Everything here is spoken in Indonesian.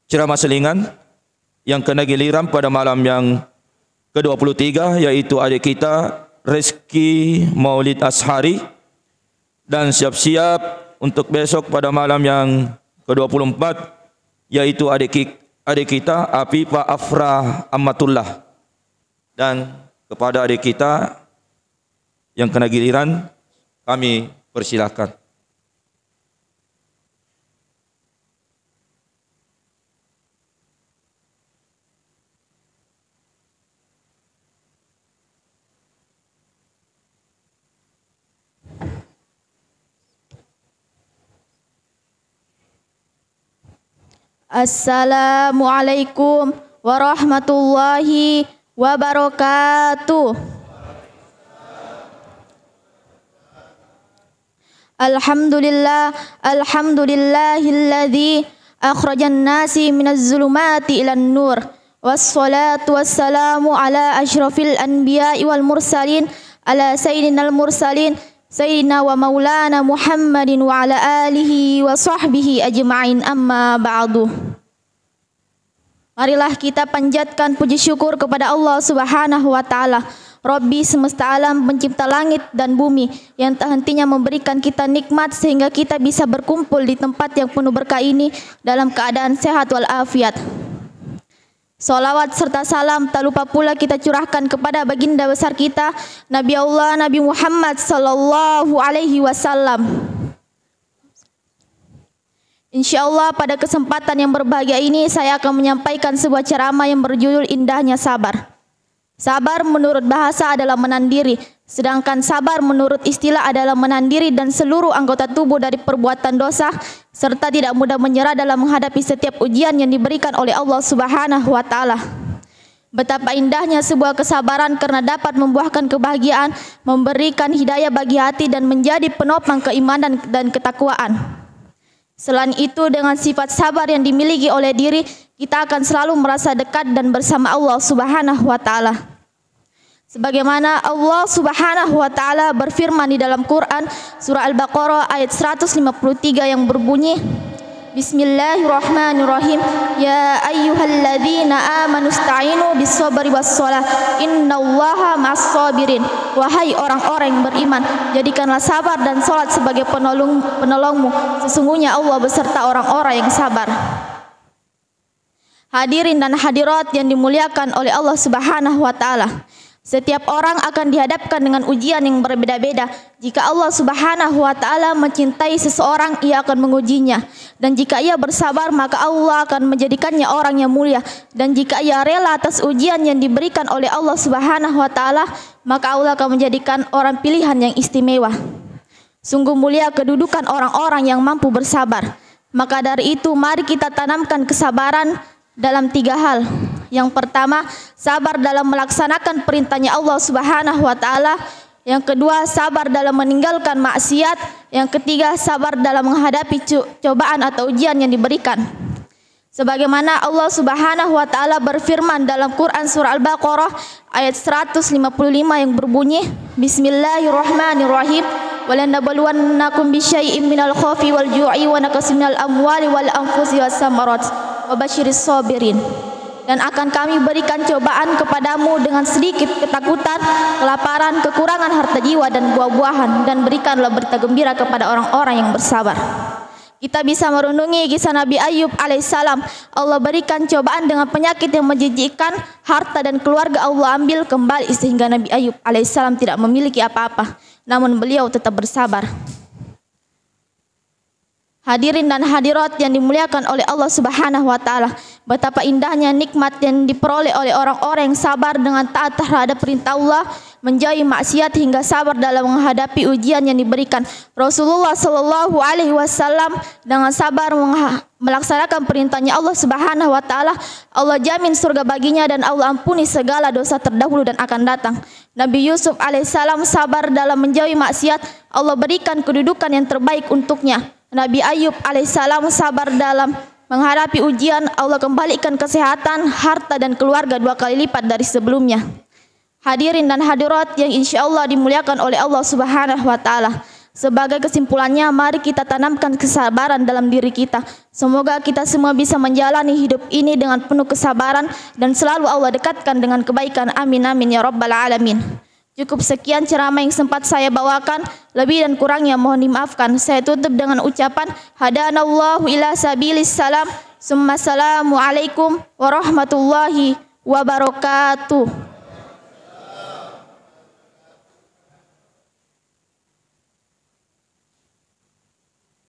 ceramah selingan yang kena giliran pada malam yang ke-23, yaitu adik kita Rizky Maulid Ashari, dan siap-siap untuk besok pada malam yang ke-24, yaitu adik kita Afifah Afrah Amatullah. Dan kepada adik kita yang kena giliran kami persilakan. Assalamualaikum warahmatullahi wabarakatuh. Alhamdulillahilladzi akhrajan nasi minaz zulumati ilan nur. Wassalatu wassalamu ala asyrafil anbiya'i wal mursalin, ala sayyidinal mursalin Sayyidina wa maulana Muhammadin wa ala alihi wa sahbihi ajma'in, amma ba'du. Marilah kita panjatkan puji syukur kepada Allah Subhanahu wa ta'ala, Rabbi semesta alam, pencipta langit dan bumi, yang tak hentinya memberikan kita nikmat sehingga kita bisa berkumpul di tempat yang penuh berkah ini dalam keadaan sehat walafiat. Salawat serta salam tak lupa pula kita curahkan kepada baginda besar kita, Nabi Allah Nabi Muhammad sallallahu alaihi wasallam. Insyaallah pada kesempatan yang berbahagia ini saya akan menyampaikan sebuah ceramah yang berjudul Indahnya Sabar. Sabar menurut bahasa adalah menahan diri, sedangkan sabar menurut istilah adalah menahan diri dan seluruh anggota tubuh dari perbuatan dosa, serta tidak mudah menyerah dalam menghadapi setiap ujian yang diberikan oleh Allah Subhanahu wa ta'ala. Betapa indahnya sebuah kesabaran karena dapat membuahkan kebahagiaan, memberikan hidayah bagi hati dan menjadi penopang keimanan dan ketakwaan. Selain itu, dengan sifat sabar yang dimiliki oleh diri, kita akan selalu merasa dekat dan bersama Allah Subhanahu wa ta'ala. Sebagaimana Allah Subhanahu wa ta'ala berfirman di dalam Quran surah Al-Baqarah ayat 153 yang berbunyi, Bismillahirrahmanirrahim. Ya ayyuhalladzina amanu ista'inu bis-sabri was-shalah innallaha ma'as-sabirin. Wahai orang-orang yang beriman, jadikanlah sabar dan salat sebagai penolongmu. Sesungguhnya Allah beserta orang-orang yang sabar. Hadirin dan hadirat yang dimuliakan oleh Allah Subhanahu wa ta'ala, setiap orang akan dihadapkan dengan ujian yang berbeda-beda. Jika Allah Subhanahu wa ta'ala mencintai seseorang, ia akan mengujinya. Dan jika ia bersabar, maka Allah akan menjadikannya orang yang mulia. Dan jika ia rela atas ujian yang diberikan oleh Allah Subhanahu wa ta'ala, maka Allah akan menjadikan orang pilihan yang istimewa. Sungguh mulia kedudukan orang-orang yang mampu bersabar. Maka dari itu, mari kita tanamkan kesabaran dalam 3 hal. Yang pertama, sabar dalam melaksanakan perintahnya Allah Subhanahu wa ta'ala. Yang kedua, sabar dalam meninggalkan maksiat. Yang ketiga, sabar dalam menghadapi cobaan atau ujian yang diberikan. Sebagaimana Allah Subhanahu wa ta'ala berfirman dalam Quran surah Al-Baqarah ayat 155 yang berbunyi, Bismillahirrahmanirrahim. Walanabluwannakum bisyai'im minal khaufi wal ju'i wa naqsin minal amwali wal anfusi was samarat wa basyiris sabirin. Dan akan kami berikan cobaan kepadamu dengan sedikit ketakutan, kelaparan, kekurangan harta jiwa dan buah-buahan, dan berikanlah berita gembira kepada orang-orang yang bersabar. Kita bisa merenungi kisah Nabi Ayub alaihissalam. Allah berikan cobaan dengan penyakit yang menjijikkan, harta dan keluarga Allah ambil kembali sehingga Nabi Ayub alaihissalam tidak memiliki apa-apa, namun beliau tetap bersabar. Hadirin dan hadirat yang dimuliakan oleh Allah Subhanahu wa ta'ala, betapa indahnya nikmat yang diperoleh oleh orang-orang yang sabar dengan taat terhadap perintah Allah, menjauhi maksiat hingga sabar dalam menghadapi ujian yang diberikan. Rasulullah sallallahu alaihi wasallam dengan sabar melaksanakan perintahnya Allah Subhanahu wa ta'ala, Allah jamin surga baginya dan Allah ampuni segala dosa terdahulu dan akan datang. Nabi Yusuf alaihissalam sabar dalam menjauhi maksiat, Allah berikan kedudukan yang terbaik untuknya. Nabi Ayub alaihissalam sabar dalam menghadapi ujian, Allah kembalikan kesehatan, harta dan keluarga 2 kali lipat dari sebelumnya. Hadirin dan hadirat yang insya Allah dimuliakan oleh Allah Subhanahu wa ta'ala, Sebagai kesimpulannya, mari kita tanamkan kesabaran dalam diri kita. Semoga kita semua bisa menjalani hidup ini dengan penuh kesabaran dan selalu Allah dekatkan dengan kebaikan. Amin amin ya rabbal alamin. Cukup sekian ceramah yang sempat saya bawakan. Lebih dan kurangnya mohon dimaafkan. Saya tutup dengan ucapan hadanallahu ila sabilis salam. Summa assalamu alaikum warahmatullahi wabarakatuh.